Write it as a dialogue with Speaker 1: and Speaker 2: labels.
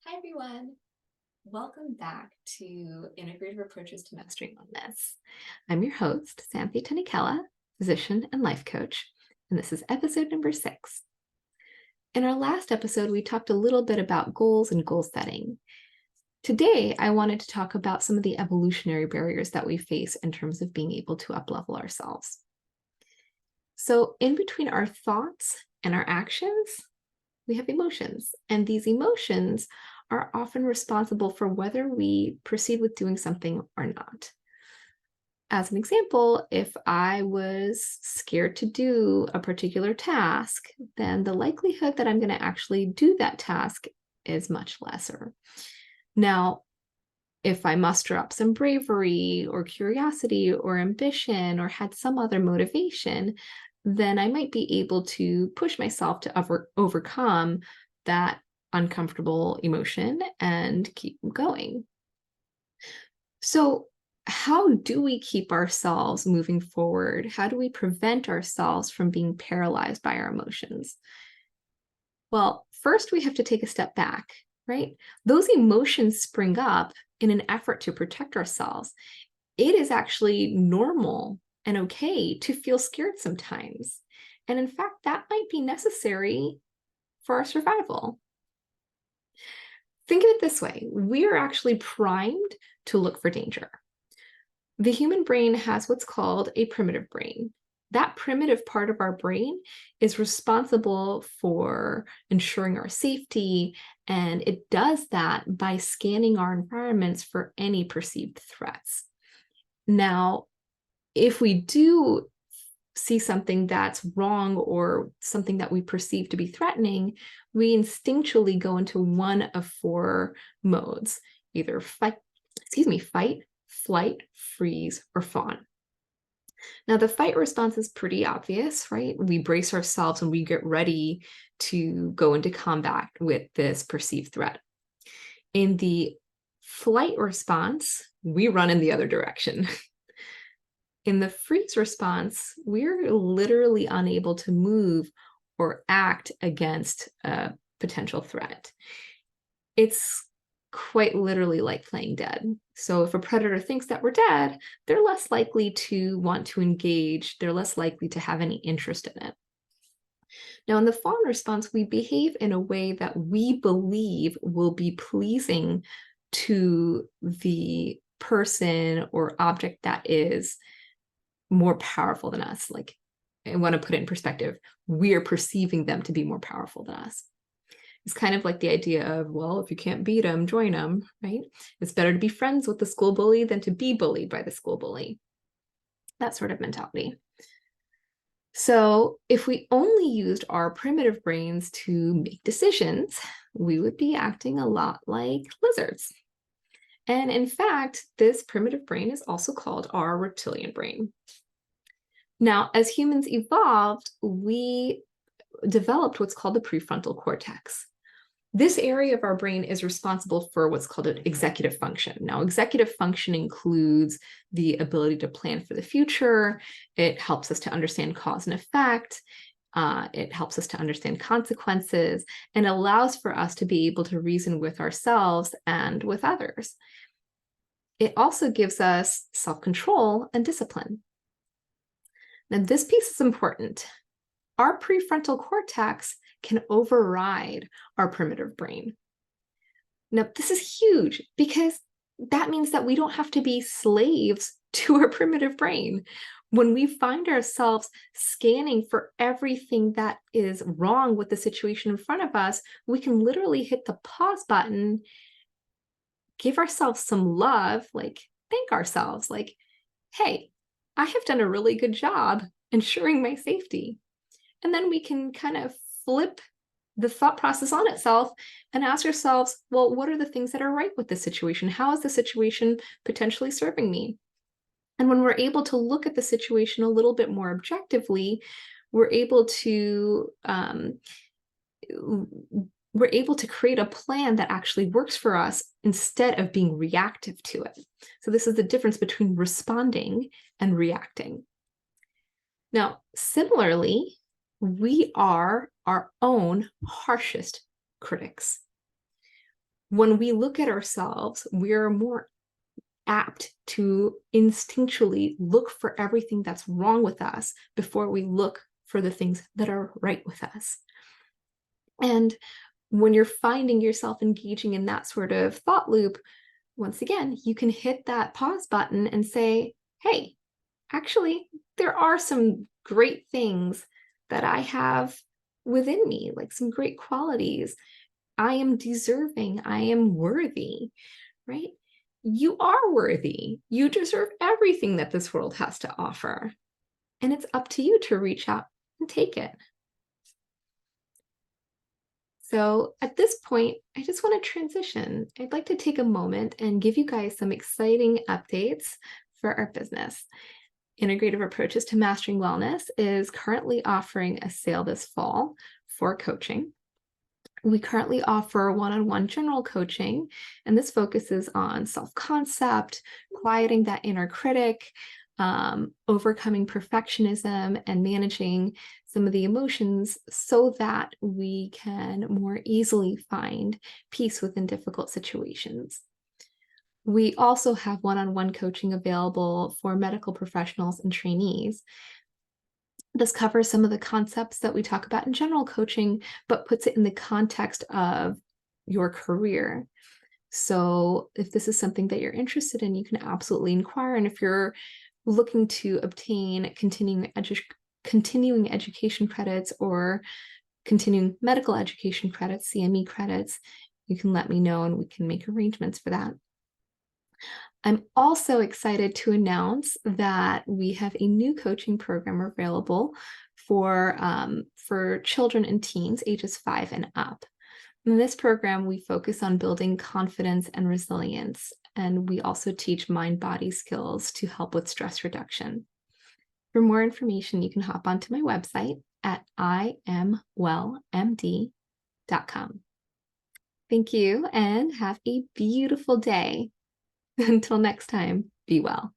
Speaker 1: Hi, everyone. Welcome back to Integrative Approaches to Mastering Wellness. I'm your host, Santhi Tanikela, physician and life coach, and this is episode number 6. In our last episode, we talked a little bit about goals and goal setting. Today, I wanted to talk about some of the evolutionary barriers that we face in terms of being able to up-level ourselves. So in between our thoughts and our actions, we have emotions, and these emotions are often responsible for whether we proceed with doing something or not. As an example, if I was scared to do a particular task, then the likelihood that I'm going to actually do that task is much lesser. Now, if I muster up some bravery or curiosity or ambition or had some other motivation, then I might be able to push myself to overcome that uncomfortable emotion and keep going. So, how do we keep ourselves moving forward? How do we prevent ourselves from being paralyzed by our emotions? Well, first we have to take a step back, right? Those emotions spring up in an effort to protect ourselves. It is actually normal and okay to feel scared sometimes. And in fact, that might be necessary for our survival. Think of it this way. We are actually primed to look for danger. The human brain has what's called a primitive brain. That primitive part of our brain is responsible for ensuring our safety, and it does that by scanning our environments for any perceived threats. Now, if we do see something that's wrong or something that we perceive to be threatening, we instinctually go into one of 4 modes, either fight, flight, freeze, or fawn. Now, the fight response is pretty obvious, right? We brace ourselves and we get ready to go into combat with this perceived threat. In the flight response, we run in the other direction. In the freeze response, we're literally unable to move or act against a potential threat. It's quite literally like playing dead. So if a predator thinks that we're dead, they're less likely to want to engage. They're less likely to have any interest in it. Now, in the fawn response, we behave in a way that we believe will be pleasing to the person or object that is more powerful than us. Like, I want to put it in perspective. We're perceiving them to be more powerful than us. It's kind of like the idea of, well, if you can't beat them, join them, right? It's better to be friends with the school bully than to be bullied by the school bully. That sort of mentality. So if we only used our primitive brains to make decisions, we would be acting a lot like lizards. And in fact, this primitive brain is also called our reptilian brain. Now, as humans evolved, we developed what's called the prefrontal cortex. This area of our brain is responsible for what's called an executive function. Now, executive function includes the ability to plan for the future. It helps us to understand cause and effect. It helps us to understand consequences and allows for us to be able to reason with ourselves and with others. It also gives us self-control and discipline. Now, this piece is important. Our prefrontal cortex can override our primitive brain. Now, this is huge because that means that we don't have to be slaves to our primitive brain. When we find ourselves scanning for everything that is wrong with the situation in front of us, we can literally hit the pause button, give ourselves some love, like thank ourselves, like, hey, I have done a really good job ensuring my safety. And then we can kind of flip the thought process on itself and ask ourselves, well, what are the things that are right with this situation? How is the situation potentially serving me? And when we're able to look at the situation a little bit more objectively, we're able to create a plan that actually works for us instead of being reactive to it. So this is the difference between responding and reacting. Now, similarly, we are our own harshest critics. when we look at ourselves, we're more apt to instinctually look for everything that's wrong with us before we look for the things that are right with us. And when you're finding yourself engaging in that sort of thought loop, once again, you can hit that pause button and say, hey, actually, there are some great things that I have within me, like some great qualities. I am deserving. I am worthy, right? You are worthy. You deserve everything that this world has to offer. And it's up to you to reach out and take it. So at this point, I just want to transition. I'd like to take a moment and give you guys some exciting updates for our business. Integrative Approaches to Mastering Wellness is currently offering a sale this fall for coaching. We currently offer one-on-one general coaching, and this focuses on self-concept, quieting that inner critic, overcoming perfectionism, and managing some of the emotions so that we can more easily find peace within difficult situations. We also have one-on-one coaching available for medical professionals and trainees. This covers some of the concepts that we talk about in general coaching, but puts it in the context of your career. So if this is something that you're interested in, you can absolutely inquire. And if you're looking to obtain continuing education credits or continuing medical education credits, CME credits, you can let me know and we can make arrangements for that. I'm also excited to announce that we have a new coaching program available for children and teens ages 5 and up. In this program, we focus on building confidence and resilience, and we also teach mind-body skills to help with stress reduction. For more information, you can hop onto my website at imwellmd.com. Thank you and have a beautiful day. Until next time, be well.